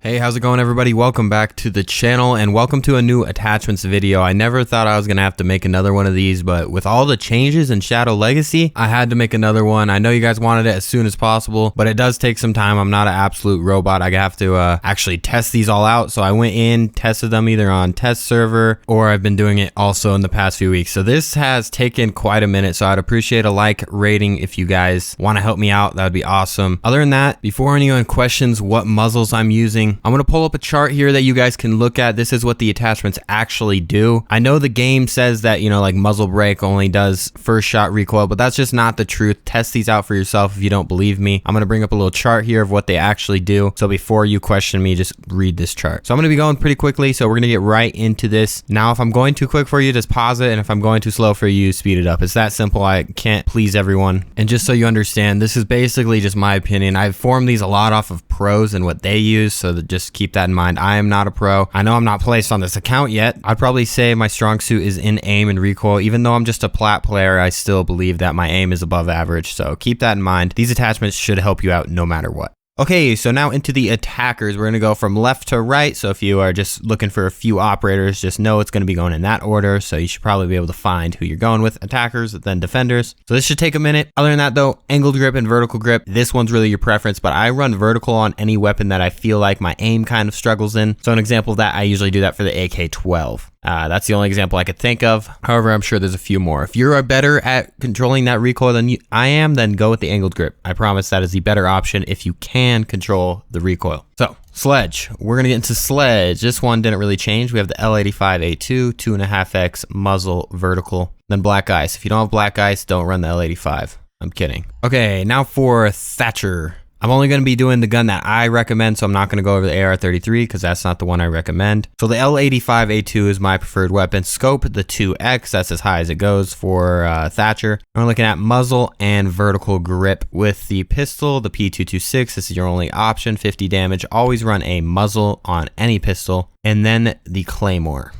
Hey, how's it going everybody? Welcome back to the channel and welcome to a new attachments video. I never thought I was gonna have to make another one of these, but with all the changes in Shadow Legacy, I had to make another one. I know you guys wanted it as soon as possible, but it does take some time. I'm not an absolute robot. I have to actually test these all out. So I went in, tested them either on test server, or I've been doing it also in the past few weeks. So this has taken quite a minute, so I'd appreciate a like rating if you guys want to help me out. That would be awesome. Other than that, before anyone questions what muzzles I'm using, I'm going to pull up a chart here that you guys can look at. This is what the attachments actually do. I know the game says that, you know, like muzzle brake only does first shot recoil, but that's just not the truth. Test these out for yourself if you don't believe me. I'm going to bring up a little chart here of what they actually do. So before you question me, just read this chart. So I'm going to be going pretty quickly. So we're going to get right into this. Now, if I'm going too quick for you, just pause it. And if I'm going too slow for you, speed it up. It's that simple. I can't please everyone. And just so you understand, this is basically just my opinion. I've formed these a lot off of pros and what they use. So that just keep that in mind. I am not a pro. I know I'm not placed on this account yet. I'd probably say my strong suit is in aim and recoil. Even though I'm just a plat player, I still believe that my aim is above average. So keep that in mind. These attachments should help you out no matter what. Okay, so now into the attackers. We're going to go from left to right. So if you are just looking for a few operators, just know it's going to be going in that order. So you should probably be able to find who you're going with. Attackers, then defenders. So this should take a minute. Other than that though, angled grip and vertical grip. This one's really your preference, but I run vertical on any weapon that I feel like my aim kind of struggles in. So an example of that, I usually do that for the AK-12. That's the only example I could think of. However, I'm sure there's a few more. If you're better at controlling that recoil than I am, then go with the angled grip. I promise that is the better option if you can control the recoil. So, Sledge. We're going to get into Sledge. This one didn't really change. We have the L85A2, 2.5x muzzle vertical, then black ice. If you don't have black ice, don't run the L85. I'm kidding. Okay, now for Thatcher. I'm only going to be doing the gun that I recommend, so I'm not going to go over the AR-33 because that's not the one I recommend. So the L85A2 is my preferred weapon. Scope, the 2X, that's as high as it goes for Thatcher. We're looking at muzzle and vertical grip. With the pistol, the P226, this is your only option, 50 damage. Always run a muzzle on any pistol. And then the Claymore.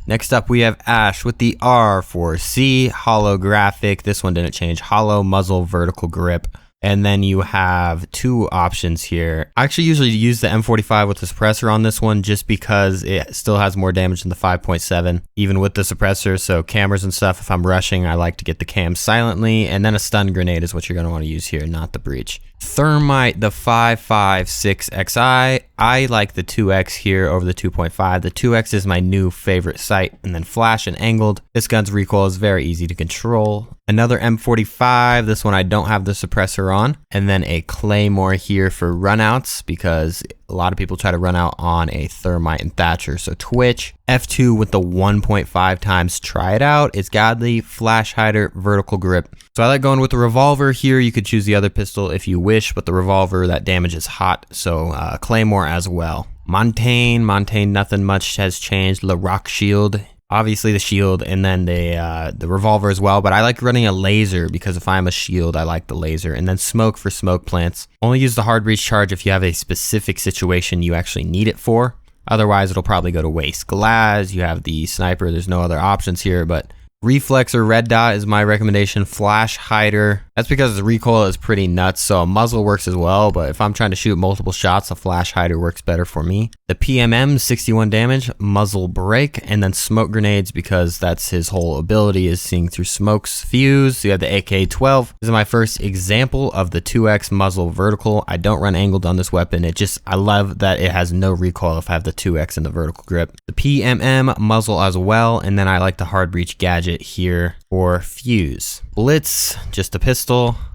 Next up, we have Ash with the R4C holographic. This one didn't change. Hollow muzzle vertical grip. And then you have two options here. I actually usually use the M45 with the suppressor on this one just because it still has more damage than the 5.7, even with the suppressor. So cameras and stuff, if I'm rushing, I like to get the cam silently. And then a stun grenade is what you're going to want to use here, not the breach. Thermite, the 5.56XI. I like the 2X here over the 2.5. The 2X is my new favorite sight. And then flash and angled. This gun's recoil is very easy to control. Another M45. This one I don't have the suppressor on. And then a Claymore here for runouts because a lot of people try to run out on a Thermite and Thatcher. So Twitch, F2 with the 1.5 times try it out. It's got the flash hider vertical grip. So I like going with the revolver here. You could choose the other pistol if you wish, but the revolver, that damage is hot. So Claymore as well. Montagne, nothing much has changed. Le Rock shield. Obviously the shield and then the revolver as well, but I like running a laser because if I'm a shield, I like the laser. And then smoke for smoke plants. Only use the hard breach charge if you have a specific situation you actually need it for. Otherwise, it'll probably go to waste. Glaz, you have the sniper. There's no other options here, but reflex or red dot is my recommendation. Flash hider. That's because the recoil is pretty nuts, so a muzzle works as well, but if I'm trying to shoot multiple shots, a flash hider works better for me. The PMM, 61 damage, muzzle break, and then smoke grenades because that's his whole ability is seeing through smokes. Fuze, so you have the AK-12. This is my first example of the 2X muzzle vertical. I don't run angled on this weapon. I love that it has no recoil if I have the 2X in the vertical grip. The PMM muzzle as well, and then I like the hard breach gadget here for Fuze. Blitz, just a pistol.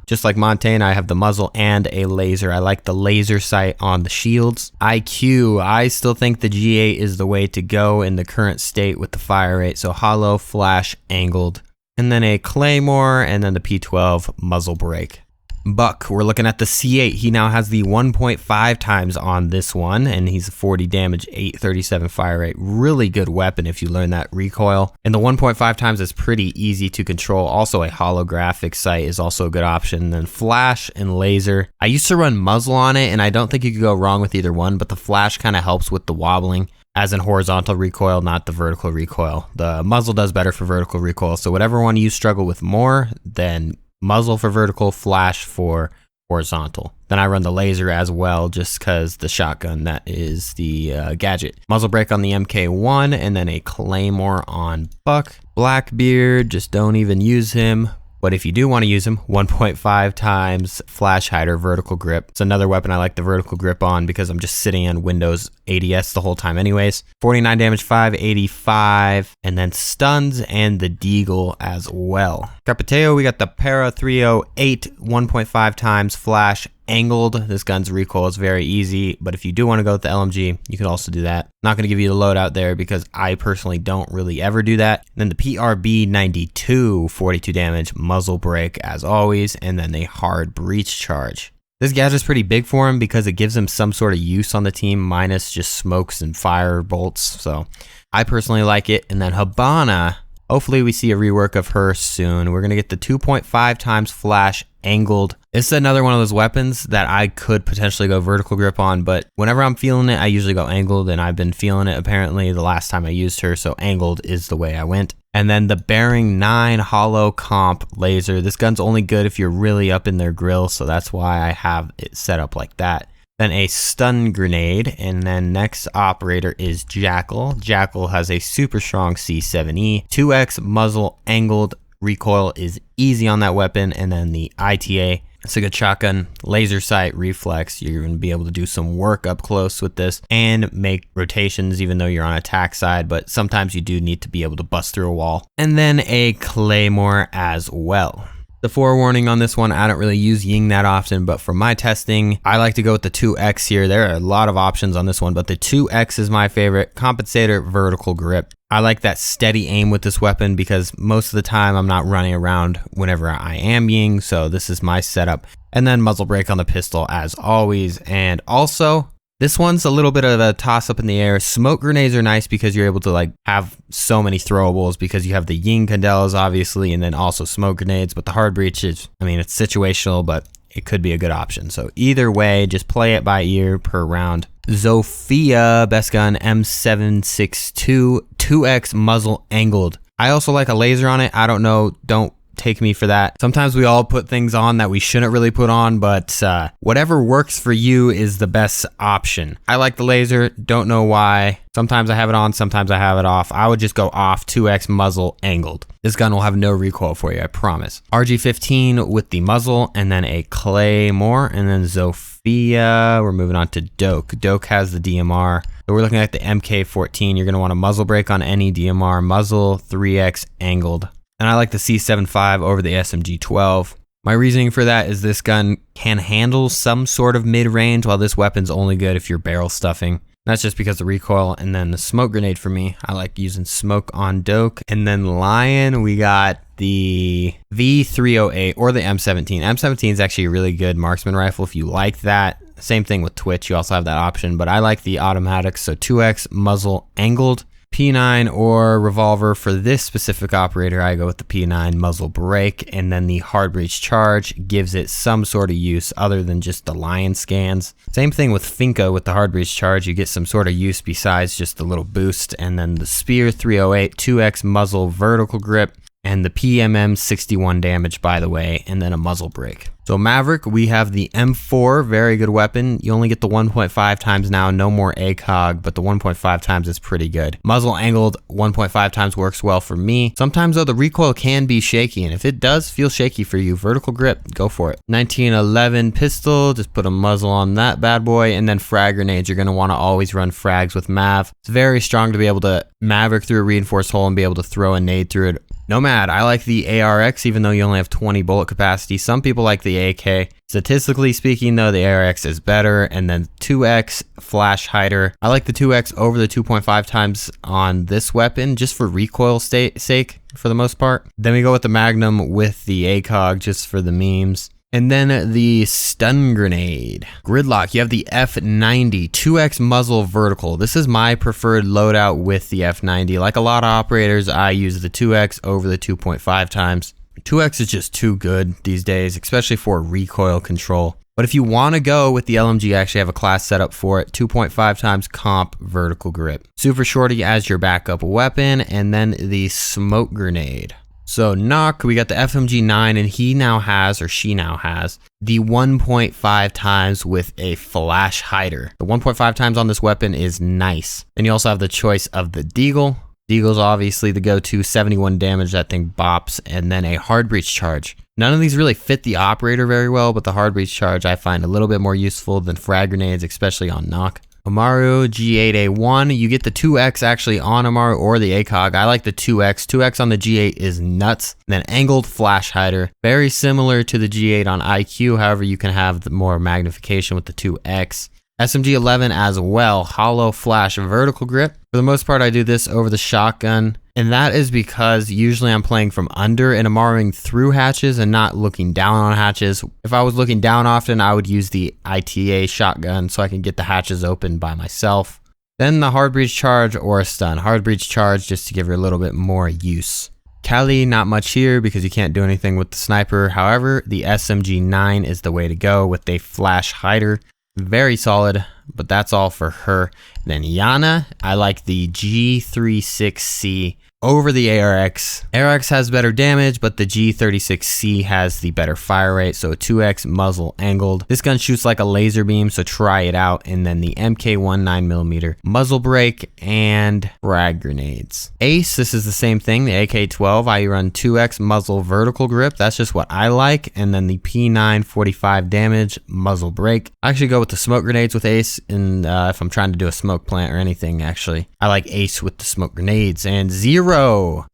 Just like Montagne, I have the muzzle and a laser. I like the laser sight on the shields. IQ, I still think the G8 is the way to go in the current state with the fire rate. So hollow, flash, angled. And then a Claymore, and then the P12 muzzle brake. Buck, we're looking at the C8. He now has the 1.5 times on this one, and he's 40 damage, 837 fire rate. Really good weapon if you learn that recoil. And the 1.5 times is pretty easy to control. Also, a holographic sight is also a good option. And then flash and laser. I used to run muzzle on it, and I don't think you could go wrong with either one, but the flash kind of helps with the wobbling. As in horizontal recoil, not the vertical recoil. The muzzle does better for vertical recoil. So whatever one you struggle with more, then muzzle for vertical, flash for horizontal. Then I run the laser as well, just because the shotgun, that is the gadget. Muzzle brake on the MK1, and then a claymore on Buck. Blackbeard, just don't even use him. But if you do want to use him, 1.5 times flash hider vertical grip. It's another weapon I like the vertical grip on because I'm just sitting on Windows ADS the whole time anyways. 49 damage, 585, and then stuns and the deagle as well. Captiao, we got the Para 308, 1.5 times flash angled. This gun's recoil is very easy, but if you do want to go with the LMG, you can also do that. Not going to give you the loadout there because I personally don't really ever do that. Then the PRB 92, 42 damage, muzzle brake as always, and then a hard breach charge. This gadget's pretty big for him because it gives him some sort of use on the team minus just smokes and fire bolts. So I personally like it. And then Hibana, hopefully we see a rework of her soon. We're going to get the 2.5 times flash angled. It's another one of those weapons that I could potentially go vertical grip on, but whenever I'm feeling it, I usually go angled, and I've been feeling it apparently the last time I used her, so angled is the way I went. And then the Bearing 9 hollow comp laser. This gun's only good if you're really up in their grill, so that's why I have it set up like that. Then a stun grenade, and then next operator is Jackal. Jackal has a super strong C7E, 2x muzzle angled. Recoil is easy on that weapon, and then the ITA. It's a good shotgun, laser sight, reflex. You're going to be able to do some work up close with this and make rotations even though you're on attack side, but sometimes you do need to be able to bust through a wall. And then a claymore as well. The forewarning on this one, I don't really use Ying that often, but for my testing, I like to go with the 2X here. There are a lot of options on this one, but the 2X is my favorite. Compensator, vertical grip. I like that steady aim with this weapon because most of the time I'm not running around whenever I am Ying, so this is my setup. And then muzzle brake on the pistol as always. And also, this one's a little bit of a toss up in the air. Smoke grenades are nice because you're able to like have so many throwables because you have the Ying Candelas obviously, and then also smoke grenades, but the hard breach is, I mean, it's situational, but it could be a good option. So either way, just play it by ear per round. Zofia, best gun, M762, 2x muzzle angled. I also like a laser on it. I don't know, don't take me for that. Sometimes we all put things on that we shouldn't really put on, but whatever works for you is the best option. I like the laser, don't know why. Sometimes I have it on, sometimes I have it off. I would just go off, 2x muzzle angled. This gun will have no recoil for you, I promise. RG15 with the muzzle, and then a claymore, and then Zofia. We're moving on to Dokk. Dokk has the DMR. So we're looking at the MK14. You're going to want a muzzle brake on any DMR. Muzzle, 3x angled. And I like the C75 over the SMG12. My reasoning for that is this gun can handle some sort of mid-range, while this weapon's only good if you're barrel stuffing. That's just because of the recoil. And then the smoke grenade for me, I like using smoke on Dokk. And then Lion, we got the V308 or the M17. M17 is actually a really good marksman rifle if you like that. Same thing with Twitch, you also have that option, but I like the automatics, so 2x muzzle angled. P9 or revolver. For this specific operator, I go with the P9 muzzle brake, and then the hard breach charge gives it some sort of use other than just the Lion scans. Same thing with Finka with the hard breach charge, you get some sort of use besides just the little boost. And then the Spear 308, 2x muzzle vertical grip, and the PMM 61 damage, by the way, and then a muzzle brake. So Maverick, we have the M4, very good weapon. You only get the 1.5 times now, no more ACOG, but the 1.5 times is pretty good. Muzzle angled 1.5 times works well for me. Sometimes though, the recoil can be shaky, and if it does feel shaky for you, vertical grip, go for it. 1911 pistol, just put a muzzle on that bad boy, and then frag grenades. You're gonna wanna always run frags with Mav. It's very strong to be able to Maverick through a reinforced hole and be able to throw a nade through it. Nomad, I like the ARX even though you only have 20 bullet capacity. Some people like the AK. Statistically speaking though, the ARX is better. And then 2x flash hider. I like the 2x over the 2.5 times on this weapon just for recoil sake for the most part. Then we go with the Magnum with the ACOG just for the memes. And then the stun grenade. Gridlock, you have the F90, 2x muzzle vertical. This is my preferred loadout with the F90. Like a lot of operators, I use the 2x over the 2.5 times. 2x is just too good these days, especially for recoil control. But if you want to go with the LMG, I actually have a class set up for it. 2.5 times comp vertical grip. Super shorty as your backup weapon, and then the smoke grenade. So Nokk, we got the FMG9, and he now has, or she now has, the 1.5 times with a flash hider. The 1.5 times on this weapon is nice. Then you also have the choice of the Deagle. Deagle's obviously the go-to, 71 damage, that thing bops, and then a hard breach charge. None of these really fit the operator very well, but the hard breach charge I find a little bit more useful than frag grenades, especially on Nokk. Amaru, G8A1, you get the 2x actually on Amaru or the ACOG. I like the 2x. 2x on the G8 is nuts. And then angled flash hider, very similar to the G8 on IQ, however you can have the more magnification with the 2x. SMG11 as well, hollow flash vertical grip. For the most part, I do this over the shotgun, and that is because usually I'm playing from under and Amaruing through hatches and not looking down on hatches. If I was looking down often, I would use the ITA shotgun so I can get the hatches open by myself. Then the hard breach charge or a stun. Hard breach charge just to give her a little bit more use. Kali, not much here because you can't do anything with the sniper. However, the SMG9 is the way to go with a flash hider. Very solid, but that's all for her. Then Iana, I like the G36C over the ARX. ARX has better damage, but the G36C has the better fire rate, so a 2x muzzle angled. This gun shoots like a laser beam, so try it out. And then the MK1 9mm muzzle brake and frag grenades. Ace, this is the same thing, the AK-12. I run 2x muzzle vertical grip. That's just what I like. And then the P9 45 damage muzzle brake. I actually go with the smoke grenades with Ace, and if I'm trying to do a smoke plant or anything, actually, I like Ace with the smoke grenades. And Zero.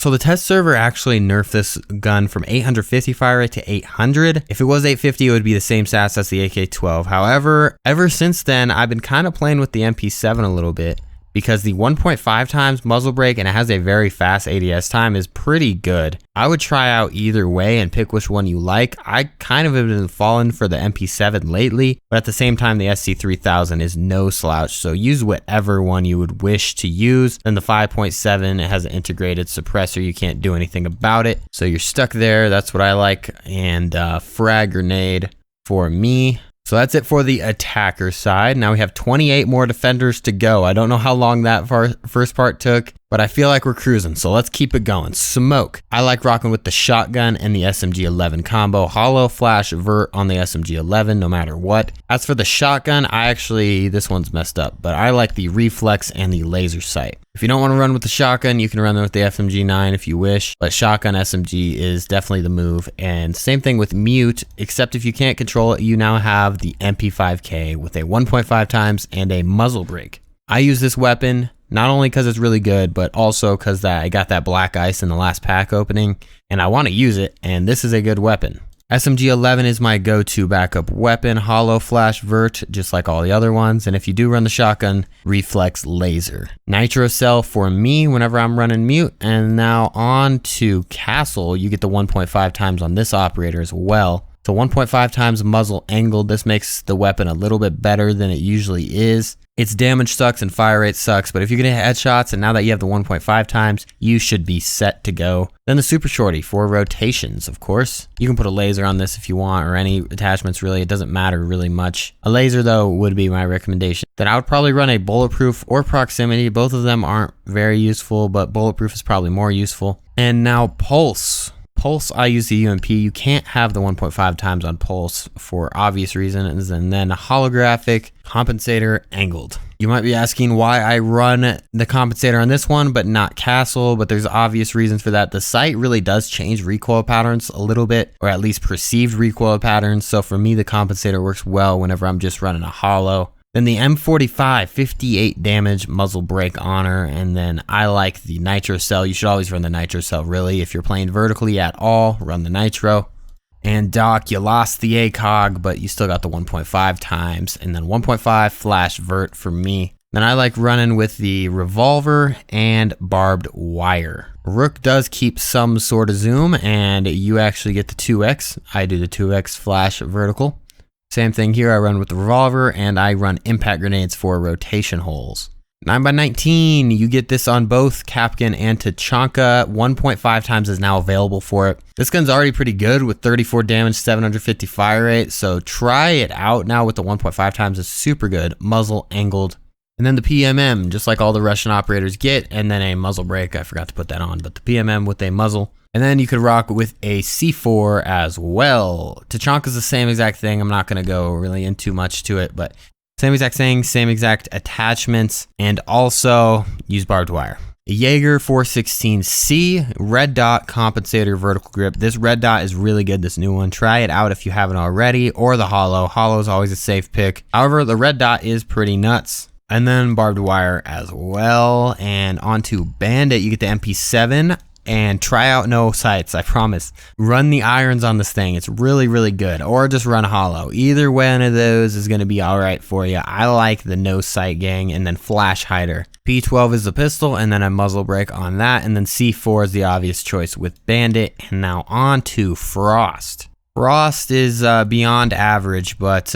So the test server actually nerfed this gun from 850 fire rate to 800. If it was 850, it would be the same stats as the AK-12. However, ever since then, I've been kind of playing with the MP7 a little bit because the 1.5 times muzzle brake, and it has a very fast ADS time, is pretty good. I would try out either way and pick which one you like. I kind of have been falling for the MP7 lately, but at the same time, the SC3000 is no slouch, so use whatever one you would wish to use. Then the 5.7, it has an integrated suppressor. You can't do anything about it, so you're stuck there. That's what I like. And frag grenade for me. So that's it for the attacker side. Now we have 28 more defenders to go. I don't know how long that first part took, but I feel like we're cruising, so let's keep it going. Smoke. I like rocking with the shotgun and the SMG11 combo. Hollow flash vert on the SMG11 no matter what. As for the shotgun, this one's messed up, but I like the reflex and the laser sight. If you don't want to run with the shotgun, you can run with the FMG9 if you wish, but shotgun SMG is definitely the move. And same thing with mute, except if you can't control it, you now have the MP5K with a 1.5 times and a muzzle brake. I use this weapon not only because it's really good, but also because I got that black ice in the last pack opening, and I want to use it, and this is a good weapon. SMG11 is my go-to backup weapon, hollow flash vert, just like all the other ones, and if you do run the shotgun, reflex laser. Nitro cell for me whenever I'm running mute, and now on to castle. You get the 1.5 times on this operator as well. So 1.5 times muzzle angled. This makes the weapon a little bit better than it usually is. Its damage sucks and fire rate sucks, but if you get headshots and now that you have the 1.5 times, you should be set to go. Then the super shorty for rotations, of course. You can put a laser on this if you want, or any attachments really. It doesn't matter really much. A laser though would be my recommendation. Then I would probably run a bulletproof or proximity. Both of them aren't very useful, but bulletproof is probably more useful. And now pulse. Pulse, I use the UMP. You can't have the 1.5 times on Pulse for obvious reasons. And then holographic compensator angled. You might be asking why I run the compensator on this one, but not castle, but there's obvious reasons for that. The sight really does change recoil patterns a little bit, or at least perceived recoil patterns. So for me, the compensator works well whenever I'm just running a hollow. Then the M45, 58 damage muzzle brake on her, and then I like the nitro cell. You should always run the nitro cell, really. If you're playing vertically at all, run the nitro. And Doc, you lost the ACOG, but you still got the 1.5 times, and then 1.5 flash vert for me. Then I like running with the revolver and barbed wire. Rook does keep some sort of zoom, and you actually get the 2x. I do the 2x flash vertical. Same thing here, I run with the revolver, and I run impact grenades for rotation holes. 9x19, you get this on both Kapkan and Tachanka. 1.5 times is now available for it. This gun's already pretty good with 34 damage, 750 fire rate, so try it out now with the 1.5 times. It's super good. Muzzle angled. And then the PMM, just like all the Russian operators get, and then a muzzle brake. I forgot to put that on, but the PMM with a muzzle. And then you could rock with a C4 as well. Tachanka's the same exact thing. I'm not going to go really into much to it, but same exact thing, same exact attachments, and also use barbed wire. Jager 416C, red dot compensator vertical grip. This red dot is really good, this new one. Try it out if you haven't already, or the hollow. Hollow is always a safe pick. However, the red dot is pretty nuts. And then barbed wire as well. And onto Bandit, you get the MP7. And try out no sights, I promise. Run the irons on this thing. It's really, really good. Or just run hollow. Either one of those is going to be all right for you. I like the no sight gang, and then flash hider. P12 is the pistol, and then a muzzle brake on that. And then C4 is the obvious choice with Bandit. And now on to Frost. Frost is beyond average, but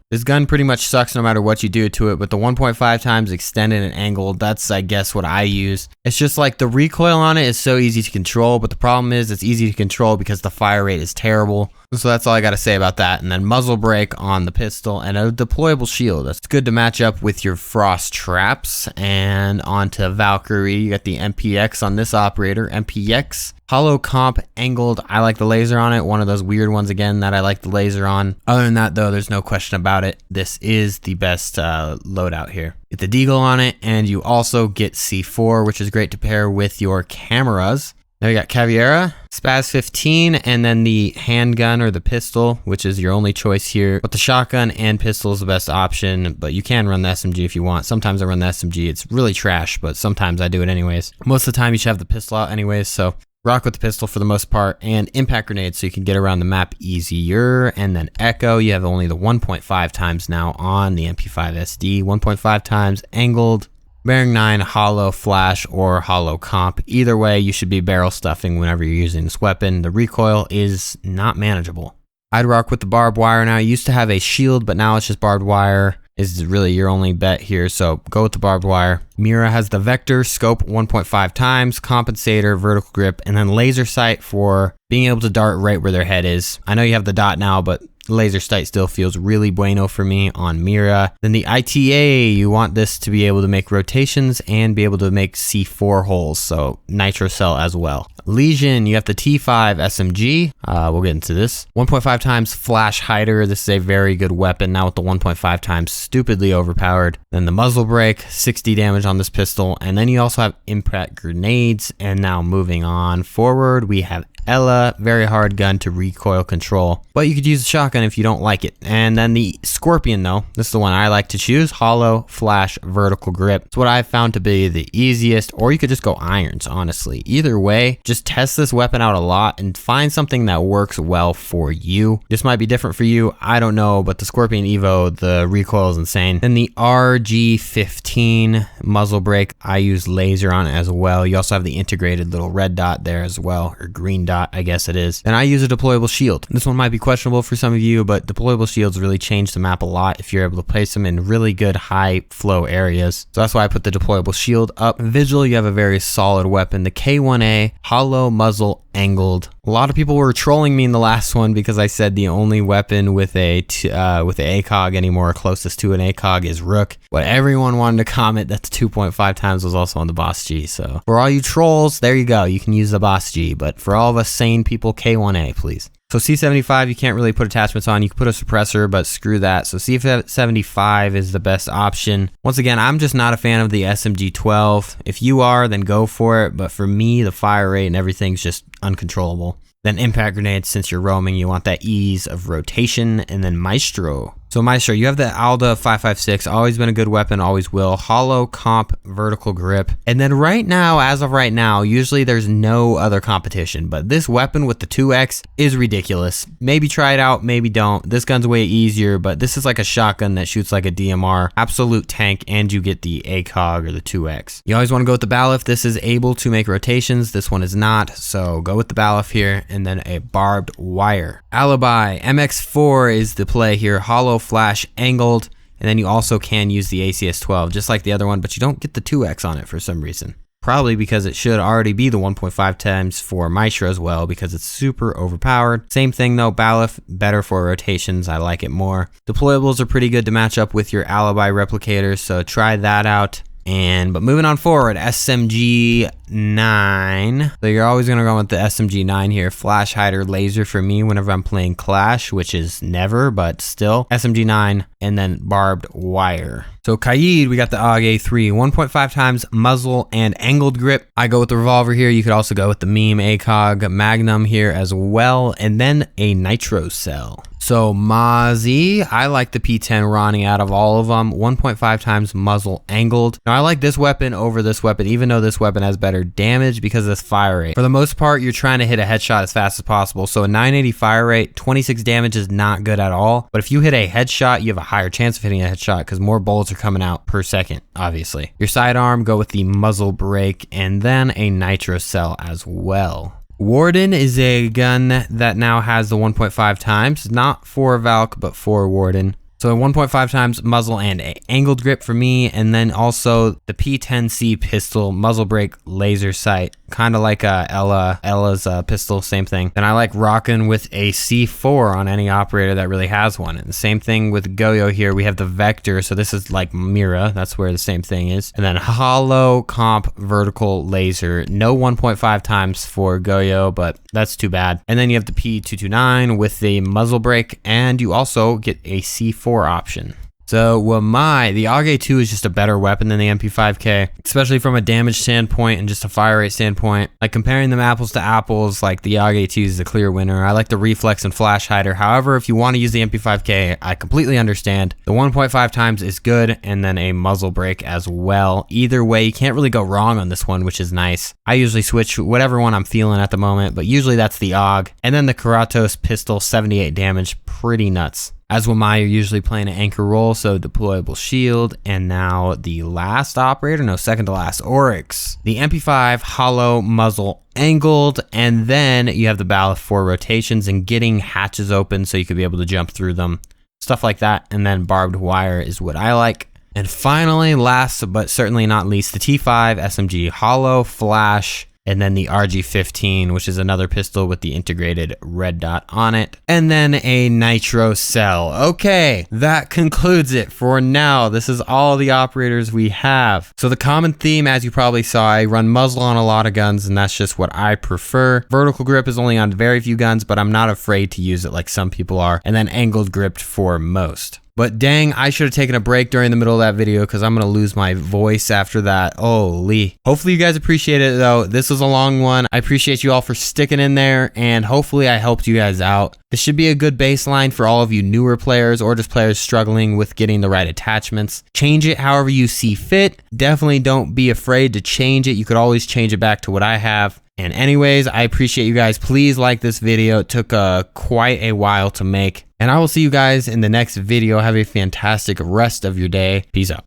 this gun pretty much sucks no matter what you do to it, but the 1.5 times extended and angled, that's I guess what I use. It's just like the recoil on it is so easy to control, but the problem is it's easy to control because the fire rate is terrible. So that's all I gotta say about that. And then muzzle brake on the pistol and a deployable shield. That's good to match up with your Frost traps. And onto Valkyrie, you got the MPX on this operator, MPX. Hollow comp angled, I like the laser on it. One of those weird ones again that I like the laser on. Other than that though, there's no question about it. This is the best loadout here. Get the deagle on it, and you also get C4, which is great to pair with your cameras. Now you got Caveira, Spaz 15, and then the handgun or the pistol, which is your only choice here. But the shotgun and pistol is the best option, but you can run the SMG if you want. Sometimes I run the SMG. It's really trash, but sometimes I do it anyways. Most of the time you should have the pistol out anyways, so rock with the pistol for the most part, and impact grenades so you can get around the map easier. And then Echo, you have only the 1.5 times now on the MP5 SD. 1.5 times angled, bearing 9, hollow flash, or hollow comp. Either way, you should be barrel stuffing whenever you're using this weapon. The recoil is not manageable. I'd rock with the barbed wire now. I used to have a shield, but now it's just barbed wire. Is really your only bet here, so go with the barbed wire. Mira has the vector, scope 1.5 times, compensator, vertical grip, and then laser sight for being able to dart right where their head is. I know you have the dot now, but laser sight still feels really bueno for me on Mira. Then the ITA, you want this to be able to make rotations and be able to make C4 holes, so nitro cell as well. Lesion, you have the T5 SMG. We'll get into this. 1.5 times flash hider. This is a very good weapon now with the 1.5 times stupidly overpowered. Then the muzzle brake, 60 damage on this pistol. And then you also have impact grenades. And now moving on forward, we have Ella, very hard gun to recoil control, but you could use a shotgun if you don't like it. And then the Scorpion though, this is the one I like to choose, hollow flash vertical grip. It's what I've found to be the easiest, or you could just go irons, honestly. Either way, just test this weapon out a lot and find something that works well for you. This might be different for you, I don't know, but the Scorpion Evo, the recoil is insane. Then the RG15 muzzle brake, I use laser on it as well. You also have the integrated little red dot there as well, or green dot, I guess it is. And I use a deployable shield. This one might be questionable for some of you, but deployable shields really change the map a lot if you're able to place them in really good high flow areas. So that's why I put the deployable shield up. Vigil, you have a very solid weapon. The K1A, hollow muzzle angled. A lot of people were trolling me in the last one because I said the only weapon with a ACOG anymore closest to an ACOG is Rook. But everyone wanted to comment that the 2.5 times was also on the Boss G. So for all you trolls, there you go. You can use the Boss G. But for all of us sane people, K1A, please. So C75, you can't really put attachments on. You can put a suppressor, but screw that. So C75 is the best option. Once again, I'm just not a fan of the SMG-12. If you are, then go for it. But for me, the fire rate and everything's just uncontrollable. Then impact grenades, since you're roaming, you want that ease of rotation. And then Maestro. So Maestro, you have the Alda 5.56, always been a good weapon, always will. Hollow comp, vertical grip. And then right now, as of right now, usually there's no other competition, but this weapon with the 2X is ridiculous. Maybe try it out, maybe don't. This gun's way easier, but this is like a shotgun that shoots like a DMR. Absolute tank, and you get the ACOG or the 2X. You always want to go with the Balif. This is able to make rotations. This one is not, so go with the Balif here, and then a barbed wire. Alibi, MX4 is the play here. Hollow flash angled, and then you also can use the ACS-12 just like the other one, but you don't get the 2X on it for some reason. probably because it should already be the 1.5 times for Maestro as well, because it's super overpowered. Same thing though, Balif, better for rotations. I like it more. Deployables are pretty good to match up with your alibi replicators, so try that out. But moving on forward, SMG 9. So you're always going to go with the SMG 9 here. Flash hider laser for me whenever I'm playing Clash, which is never, but still. SMG 9 and then barbed wire. So Kaid, we got the AUG A3, 1.5 times muzzle and angled grip. I go with the revolver here. You could also go with the meme ACOG Magnum here as well, and then a nitro cell. So Mozzie, I like the P10 Ronnie out of all of them, 1.5 times muzzle angled. Now I like this weapon over this weapon, even though this weapon has better damage because of this fire rate. For the most part, you're trying to hit a headshot as fast as possible. So a 980 fire rate, 26 damage is not good at all. But if you hit a headshot, you have a higher chance of hitting a headshot because more bullets are coming out per second, obviously. Your sidearm, go with the muzzle brake and then a nitro cell as well. Warden is a gun that now has the 1.5 times, not for Valk, but for Warden. So 1.5 times muzzle and a angled grip for me, and then also the P10C pistol, muzzle brake, laser sight, kind of like Ella's pistol, same thing. Then I like rocking with a C4 on any operator that really has one. And the same thing with Goyo here, we have the Vector, so this is like Mira, that's where the same thing is. And then hollow comp vertical laser, no 1.5 times for Goyo, but that's too bad. And then you have the P229 with the muzzle brake, and you also get a C4 option. So the AUG A2 is just a better weapon than the MP5K, especially from a damage standpoint and just a fire rate standpoint. Like comparing them apples to apples, like the AUG A2 is a clear winner. I like the reflex and flash hider. However, if you want to use the MP5K, I completely understand. The 1.5 times is good, and then a muzzle brake as well. Either way, you can't really go wrong on this one, which is nice. I usually switch whatever one I'm feeling at the moment, but usually that's the AUG. And then the Karatos pistol, 78 damage, pretty nuts. As will you're usually playing an anchor role, so deployable shield. And now the last operator, no, second to last, Oryx. The MP5 hollow muzzle angled, and then you have the Balif for rotations and getting hatches open so you could be able to jump through them. Stuff like that, and then barbed wire is what I like. And finally, last but certainly not least, the T5 SMG hollow flash, and then the RG15, which is another pistol with the integrated red dot on it, and then a nitro cell. Okay, that concludes it for now. This is all the operators we have. So the common theme, as you probably saw, I run muzzle on a lot of guns, and that's just what I prefer. Vertical grip is only on very few guns, but I'm not afraid to use it like some people are, and then angled gripped for most. But dang, I should have taken a break during the middle of that video because I'm going to lose my voice after that. Holy. Hopefully you guys appreciate it though. This was a long one. I appreciate you all for sticking in there, and hopefully I helped you guys out. This should be a good baseline for all of you newer players or just players struggling with getting the right attachments. Change it however you see fit. Definitely don't be afraid to change it. You could always change it back to what I have. And anyways, I appreciate you guys. Please like this video. It took quite a while to make. And I will see you guys in the next video. Have a fantastic rest of your day. Peace out.